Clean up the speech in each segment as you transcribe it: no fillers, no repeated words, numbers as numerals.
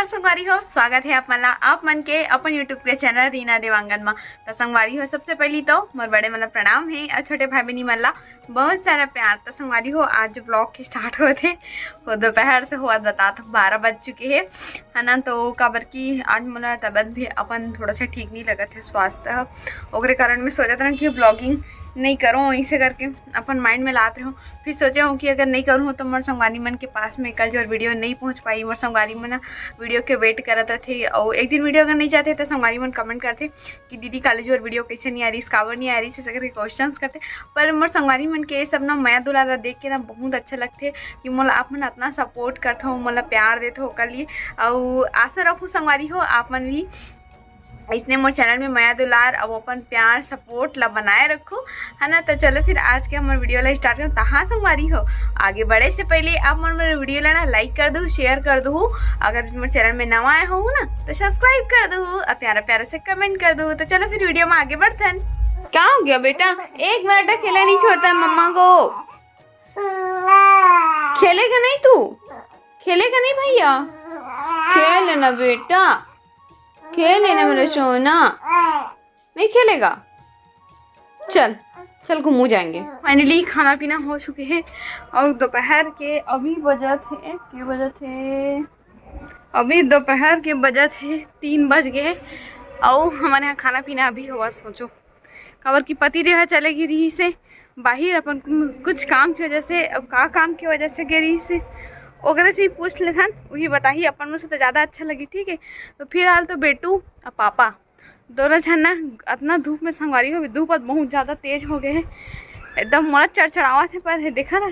नमस्कार संगवारी हो, स्वागत है आप मन के अपन यूट्यूब के चैनल रीना देवांगन में। तो संगवारी हो, सबसे पहली तो मोर बड़े मन प्रणाम है और छोटे भाई बहनी मन ला बहुत सारा प्यार। तो संगवारी हो, आज जो ब्लॉग की स्टार्ट होते वो दोपहर से हुआ, बता तो 12 बज चुके हैं, है ना। तो काबर की आज मोला तबीयत भी अपन थोड़ा सा ठीक नहीं लगत है, स्वास्थ्य ओकरे कारण मैं सोचत रहा कि ब्लॉगिंग नहीं करूँ, ऐसे करके अपन माइंड में लाते हो। फिर सोचा हूँ कि अगर नहीं करूँ तो मोर संगवारी मन के पास में कल जो वीडियो नहीं पहुँच पाई, मोर संगवारी मन वीडियो के वेट करते थे। और एक दिन वीडियो अगर नहीं जाते तो संगवारी मन कमेंट करते कि दीदी कल जो वीडियो कैसे नहीं आ रही, काबर नहीं आ रही, ऐसे करके क्वेश्चन करते। पर मोर संगवारी मन के सब ना माया दुलारा देख के ना बहुत अच्छा लगते कि मोला आप मन इतना सपोर्ट करते हो, मोला प्यार देते हो कर लिए। और आशा रखूँ संगवारी हो आप मन भी इसने मोर चैनल में माया दुलार और अपन प्यार सपोर्ट ला बनाए रखो, है ना। तो चलो फिर आज के हमारे वीडियो ला स्टार्ट करो। तहाँ संगवारी हो, आगे बढ़े से पहले आप मेरे वीडियो ला ना लाइक कर दो, शेयर कर दो। अगर मेरे चैनल में नवा आए हो ना तो सब्सक्राइब कर दो और प्यारा प्यारा से कमेंट कर दो। तो चलो फिर वीडियो में आगे बढ़ते हैं। क्या हो गया बेटा, 1 मिनट खेला नहीं छोड़ता मम्मा को। खेलेगा नहीं तू, खेलेगा नहीं भैया, खेल लेना बेटा, खेल लेना मेरा सोना। नहीं खेलेगा, चल चल घूमू जाएंगे। फाइनली खाना पीना हो चुके हैं और दोपहर के अभी बजे थे अभी दोपहर के बजे थे 3 बज गए और हमारे यहाँ खाना पीना अभी हुआ। सोचो खबर की पति देह चले गई रही से बाहर अपन कुछ काम की वजह से, अब का काम की वजह से गई रही से ओकरे से ही पूछ ले था, वही बताही अपन में से तो ज़्यादा अच्छा लगी। ठीक है, तो फिलहाल तो बेटू और पापा दोनों जन ना इतना धूप में संगवारी हो, धूप बहुत ज़्यादा तेज हो गए हैं, एकदम मोड़ा चढ़चढ़ावा थे। पर देखा ना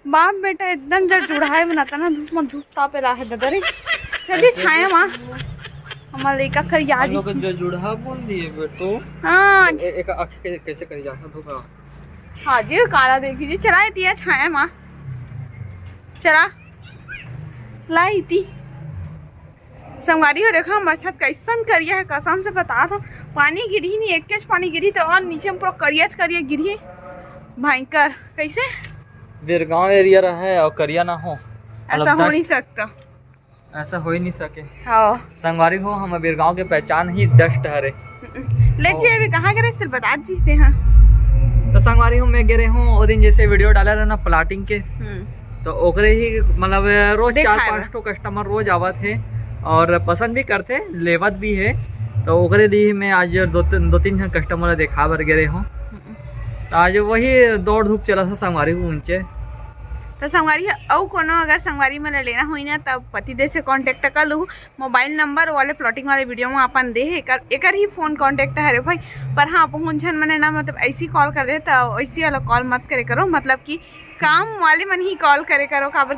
बाप बेटा एकदम जब जुड़ाए बनाता ना धूप में, धूप तापे रहा है ददरे जल्दी छाया माँ हमारा लड़का कर याद जो जुड़ा बोल दिए बेटो। हाँ एक आँख कैसे करी जाता धूप। हाँ जी काला देखी जी, चला दिया छाया माँ, चला लाई थी संगवारी हो। देखा हमारे छत कैसन करिया है, कसम से बता था पानी गिरी नहीं, एक केच पानी गिरी तो और नीचे में पूरा करिया गिरी है भयंकर। कैसे बिरगांव एरिया रहा है और करिया ना हो, ऐसा हो नहीं सकता, ऐसा हो ही नहीं सके। हाँ संगवारी हो, हम बिरगांव के पहचान ही डस्ट हरे। ले जी अभी कहाँ गए सिर्फ बता जीते हैं। तो संगवारी हो मैं गिरे हूँ वो दिन जैसे वीडियो डाला रहा ना प्लाटिंग के, तो ओकरे ही मतलब रोज 4-5 तो कस्टमर रोज आवत है और पसंद भी करते लेवत भी है। तो ओकरे लिए मैं आज 2-3 जन कस्टमर देखा बर गए हूँ। तो आज वही दौड़ धूप चला था संगवारी को ऊंचे। तो संगवारी और कोनो अगर संगवारी में लेना हुई ना तब पतिदेव से कांटेक्ट कर लूँ। मोबाइल नंबर वाले प्लॉटिंग वाले वीडियो में अपन दे एक ही फ़ोन कांटेक्ट है भाई। पर हाँ पहुँच जन मैंने ना मतलब ऐसी कॉल कर दे तो ऐसी वाला कॉल मत करे करो, मतलब कि काम वाले मन ही कॉल करे करो। काबर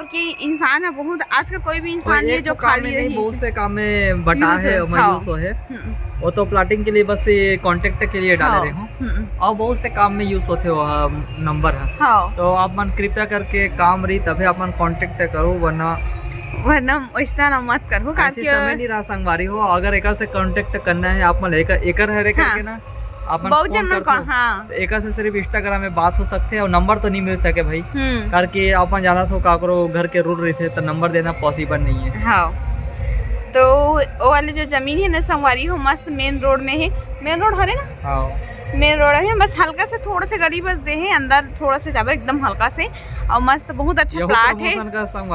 की इंसान है बहुत, आज का कोई भी इंसान है जो खाली नहीं, बहुत से काम में बटा है यूज है। वो तो प्लाटिंग के लिए बस ये कांटेक्ट के लिए डाले रहे हूँ और बहुत से काम में यूज होते हो नंबर है। तो आप मन कृपया करके काम रही तभी आप मन कांटेक्ट करो, वरना वैसा ना मत करो। समय नहीं रहा संगवारी हो, अगर एक से कांटेक्ट करना है आप मन एक है करके ना आप बहुत जन को। हाँ तो एक से सिर्फ इंस्टाग्राम में बात हो सकते हैं और नंबर तो नहीं मिल सके भाई, करके अपन जाना तो काकरो घर के रूल रही थे तो नंबर देना पॉसिबल नहीं है। हाँ तो वो वाले जो जमीन है ना संगवारी हो मस्त मेन रोड में है, मेन रोड हरे ना। हाँ मेन रोड है, बस हल्का से थोड़ा से गली बस दे है अंदर थोड़ा से जाकर एकदम हल्का से और मस्त बहुत अच्छा प्लाट है।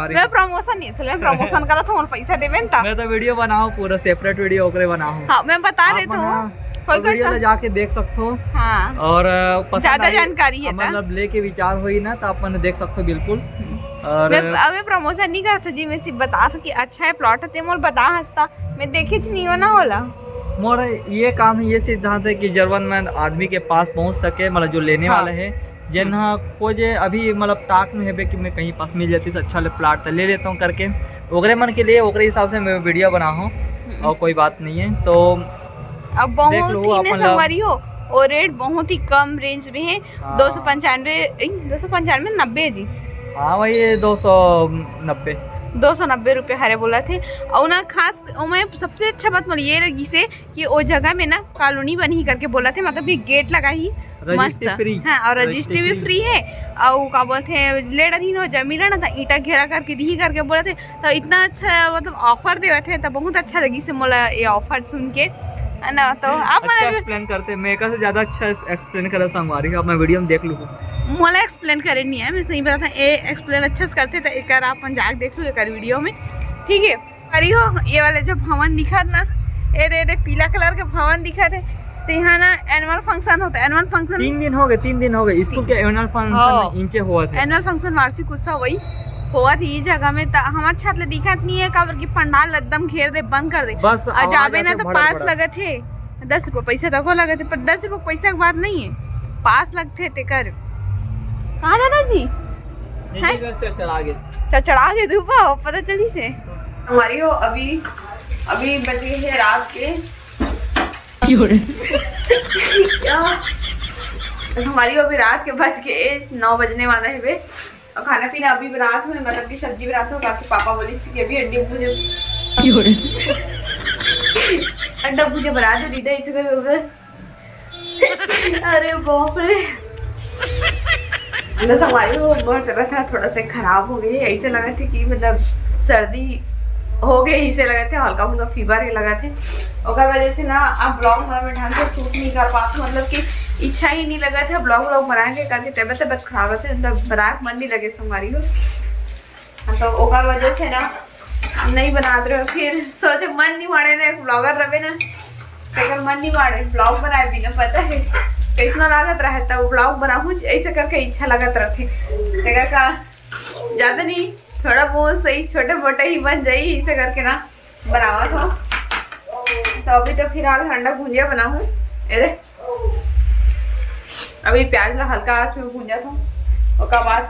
मैं प्रमोशन नहीं था, प्रमोशन करा था और पैसा देवे ना। मैं तो वीडियो बनाऊं पूरा सेपरेट वीडियो ओकरे बनाऊं। हाँ मैं बता देता हूँ, वीडियो जाके देख सकते हो। हाँ और ज्यादा जानकारी है मतलब लेके विचार हुई ना तो आप देख सकते हो बिल्कुल। और मैं प्रमोशन नहीं कर सकती, मैं सिर्फ बता सकती अच्छा है प्लॉट है मोर बता हंसता मैं देखे नहीं हो ना होला। मोर ये काम है, ये सिद्धांत है कि जरूरतमंद आदमी के पास पहुंच सके, मतलब जो लेने वाले है जिन खोजे अभी मतलब ताक में है कि मैं कहीं पास मिल जाती अच्छा प्लाट तो ले लेता हूँ करके ओकरे मन के लिए, ओकरे हिसाब से मैं वीडियो बना हूँ और कोई बात नहीं है। तो अब बहुत ही संगवारी हो और रेट बहुत ही कम रेंज में है। 295 90 जी। हाँ वही 290 रुपये हरे बोला थे। और ना खास मैं सबसे अच्छा बात बोली ये लगी से कि वो जगह में ना कॉलोनी बनी करके बोला थे, मतलब ये गेट लगा ही मस्त। हाँ और रजिस्ट्री भी फ्री है और का बोलते ले रही हो जमीला ना था ईटा घेरा करके दी करके बोले थे तो इतना अच्छा मतलब ऑफर दे थे तो बहुत अच्छा लगी से मोला ये ऑफर सुन के है ना। तो आप अच्छा एक्सप्लेन करते मेका से ज्यादा अच्छा एक्सप्लेन करा संगवारी हो, अब मैं वीडियो में देख लूँ। मोला एक्सप्लेन करे नहीं है, मैं सही बता था ये एक्सप्लेन अच्छा से करते तो एक आप जाके देख लो एक वीडियो में, ठीक है। अरे हो ये वाले जो भवन दिखा ना ये दे पीला कलर के भवन दिखा थे तो यहाँ ना एनुअल फंक्शन होता है। एनुअल फंक्शन 3 दिन हो गए स्कूल के एनुअल फंक्शन इंचे हुआ था। एनुअल फंक्शन वार्षिक उत्सव वही हुआ थी इस जगह में। हमारे छात्र दिखत नहीं है काबर की पंडाल एकदम घेर दे बंद कर दे बस जाबे ना तो पास लगे थे 10 रुपये पैसा तक लगे थे, पर 10 रुपये पैसा की बात नहीं है, पास लगते थे कर। कहाँ जाता जी चढ़ा के धूपा पता चली से हमारी हो। अभी बजे है रात के हमारी अभी रात के बज के 9 बजने वाला है वे, और खाना पीना अभी रात में मतलब की सब्जी रात हो काफी पापा बोली कि अभी अंडा भुजे बना दो दीदा इसे अरे बाप रे हमारी वो बहुत तरह था थोड़ा सा खराब हो गई, ऐसे लगा थे कि मतलब सर्दी हो गई, इसे लगा थे हल्का फुल्का फीवर लगा थे और वजह से ना आप ब्लॉग में ढंग से शूट नहीं कर पाते, मतलब कि इच्छा ही नहीं लगा था ब्लॉग बनाएंगे करके तबियत खराब होते बनाए मन नहीं लगे हमारी को, तो ओकर वजह से ना नहीं बना रहे। फिर सोचे मन नहीं मारे ना ब्लॉगर रहे ना तो मन नहीं मारे ब्लॉग बनाए बिना पता है कैसा लागत रहा है तब ब्लॉग बनाऊँ ऐसे करके इच्छा लगत रखे का ज्यादा नहीं थोड़ा बहुत सही छोटे मोटे ही बन जाई इसे करके ना बनावा था। तो अभी तो फिलहाल अंडा भुंजिया बनाऊँ अरे अभी प्याज ला हल्का आँच में भूंजा था उसके बाद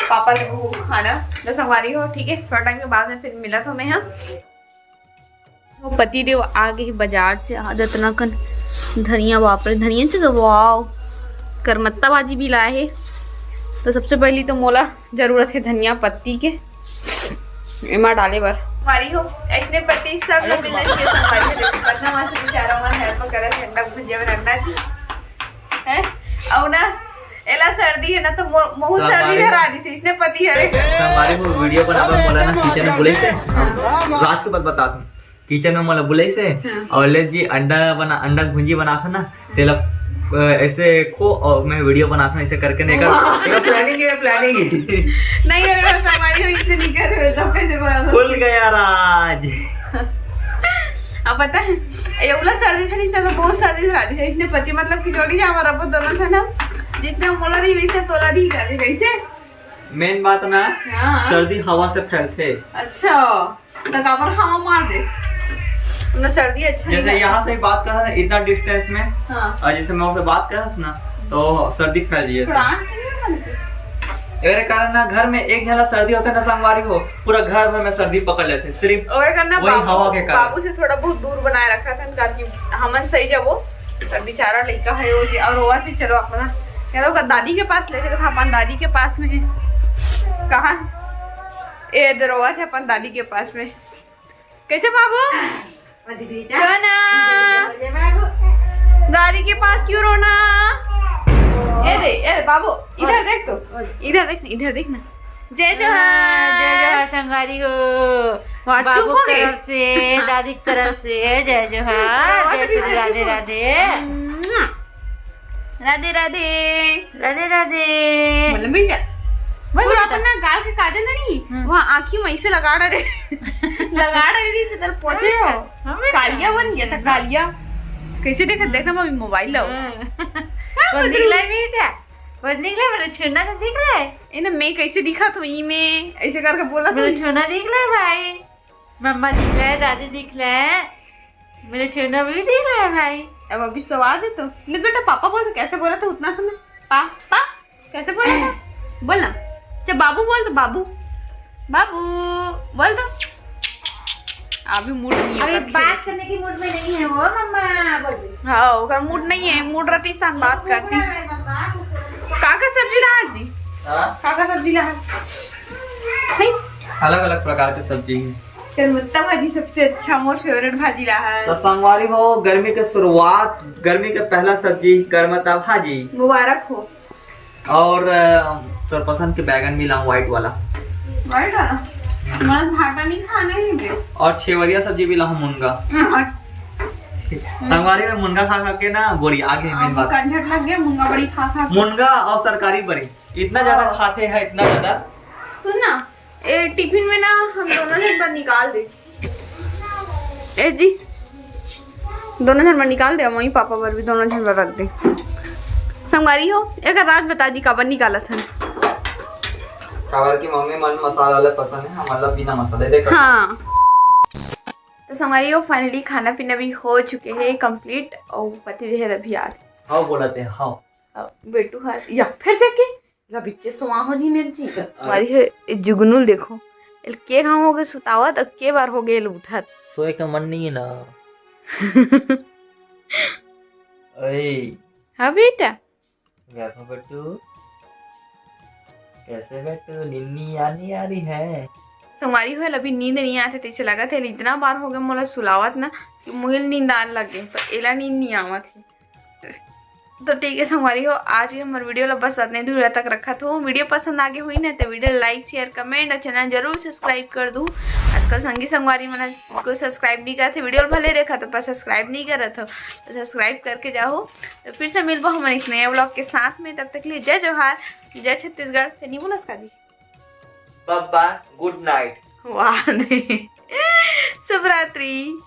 पापा ने वो खाना दस हमारी हो, ठीक है। थोड़ा टाइम के बाद में फिर मिला था मैं यहाँ वो पति देव आ गए बाजार से आदत ना कन धनिया वापरे धनिया चाहिए वाव करमत्ता भाजी भी लाए है। तो सबसे पहली तो मोला जरूरत है धनिया पत्ती के एमा डाले बर हमारी हो ऐसने पत्ती सब लोग मिलने के संभाली है पतना वहां से बेचारा मन हेल्प करे ठंडा भुजिया बनाना जी है और ना एला सर्दी है ना तो बहुत सर्दी धरा दी से इसने पति हरे हमारे को वीडियो बनावा बोला ना किचन में बोले से रात के बाद बता दूं किचन में मोला बोले से और ले जी अंडा भुंजी बना था ना तेला ऐसे खो और मैं वीडियो बनाता हूँ ऐसे करके नहीं कर प्लानिंग नहीं अरे हमारी इससे नहीं कर रहे सब कैसे बना भूल गया राज। अब पता है ये वाला सर्दी था इसने तो बहुत सर्दी धरा दी है इसने पति मतलब कि जोड़ी जा हमारा बहुत दोनों था ना जिसने मोला रही वैसे तोला नहीं कर रही कैसे मेन बात ना सर्दी हवा से फैलते। अच्छा तो काबर हवा मार दे ना सर्दी अच्छा जैसे यहाँ से बात कर रहा था इतना डिस्टेंस में और जैसे मैं उससे बात कर रहा था ना तो सर्दी फैल रही है कारण ना घर में एक झला सर्दी होता है ना संगवारी हो पूरा घर भर में सर्दी पकड़ लेते सिर्फ और करना वही हवा के कारण बाबू से थोड़ा बहुत दूर बनाए रखा था ताकि हमन सही जब वो तो बेचारा लड़का है वो और हुआ थी चलो अपना कह दो दादी के पास ले चलो था अपन दादी के पास में है कहाँ ये दरवा थे अपन दादी के पास में कैसे बाबू रोना दादी के पास क्यों रोना ए बाबू इधर देख तो इधर देखना जय जोहार संगारी हो बाबू की तरफ से दादी की तरफ से जय जोहार राधे राधे राधे राधे राधे मतलब बेटा पूरा अपना गाल के काजल नहीं वहाँ आँखी में ऐसे लगा रहे थी तेरे पहुंचे हो कालिया बन गया था कालिया कैसे देखना मम्मी मोबाइल लो निकला बेटा वो निकला मेरा छोना तो दिख रहा है ए ना मैं कैसे दिखा तो में ऐसे करके बोला मेरा छोना दिख रहा है भाई मम्मा दिख रहा है दादी दिख रहा है मेरा छोना भी दिख रहा है भाई। अब अभी सवाल है तो ले बेटा पापा बोल कैसे बोला था उतना समय पापा कैसे बोला था बोलना जब बाबू बोल तो बाबू बोल तो अभी मूड नहीं है अभी बात करने की मूड में नहीं है वो मम्मा बोल हाँ अगर मूड नहीं है मूड रहती स्थान बात करती काका सब्जी ला जी काका सब्जी ला अलग अलग प्रकार की सब्जी है करमत्ता भाजी सबसे अच्छा मोर फेवरेट भाजी ला है तो संगवारी हो गर्मी के शुरुआत गर्मी के पहला सब्जी करमत्ता भाजी मुबारक हो और सर पसंद के बैगन भी लाऊं व्हाइट वाला। व्हाइट वाला मस्त भाटा नहीं खाने ही दे। और छेवरिया सब्जी भी लाऊं मुनगा। संगवारी में मुनगा खा खा के ना बोरी आ गई मेन बात। कंझट लग गया मुनगा बड़ी खा खा के। मुनगा और सरकारी बड़ी इतना ज्यादा खाते हैं, इतना ज्यादा। सुन ना, ए टिफिन में ना हम दोनों झटपट निकाल दे। ए जी दोनों झटपट निकाल दे, मम्मी पापा पर भी दोनों झटपट रख दे। संगवारी हो एक रात बता दी काबर निकाला था। काबर की मम्मी मन मसाला वाला पसंद है, मतलब बिना मसाले देख। हाँ तो संगवारी हो फाइनली खाना पीना भी हो चुके हैं कंप्लीट और पति देह अभी आ हाउ बोलते हैं हाउ। बेटू हाथ या फिर जाके ला बिच्चे सुआ हो जी मेरी जी वारी है जुगनूल देखो इल के गांव हो गए सुतावत और के बार हो गए उठत सोए का मन नहीं है ना। ओए हाँ बेटा देखो बेटू कैसे बेटू निन्नी आनी आ रही है। संगवारी हुए अभी नींद नहीं आते तो इसे लगा था इतना बार हो गया मोला सुलावत ना कि मुझे नींद आने लग गई पर एला नींद नहीं आवत है। तो ठीक है संगवारी हो आज की हमारे वीडियो ला बस इतने दूर तक रखा था। वीडियो पसंद आगे हुई ना तो वीडियो लाइक शेयर कमेंट और चैनल जरूर सब्सक्राइब कर दूँ। आजकल संगी संगवारी मैंने को सब्सक्राइब नहीं करते, वीडियो भले देखा तो पर सब्सक्राइब नहीं कर रहा था तो सब्सक्राइब करके जाओ। तो फिर से मिलबो हमारे एक नए व्लॉग के साथ में, तब तक लिए जय जोहार जय छत्तीसगढ़। तो नहीं बोला उसका दी बाय गुड नाइट। वाह शुभ रात्रि।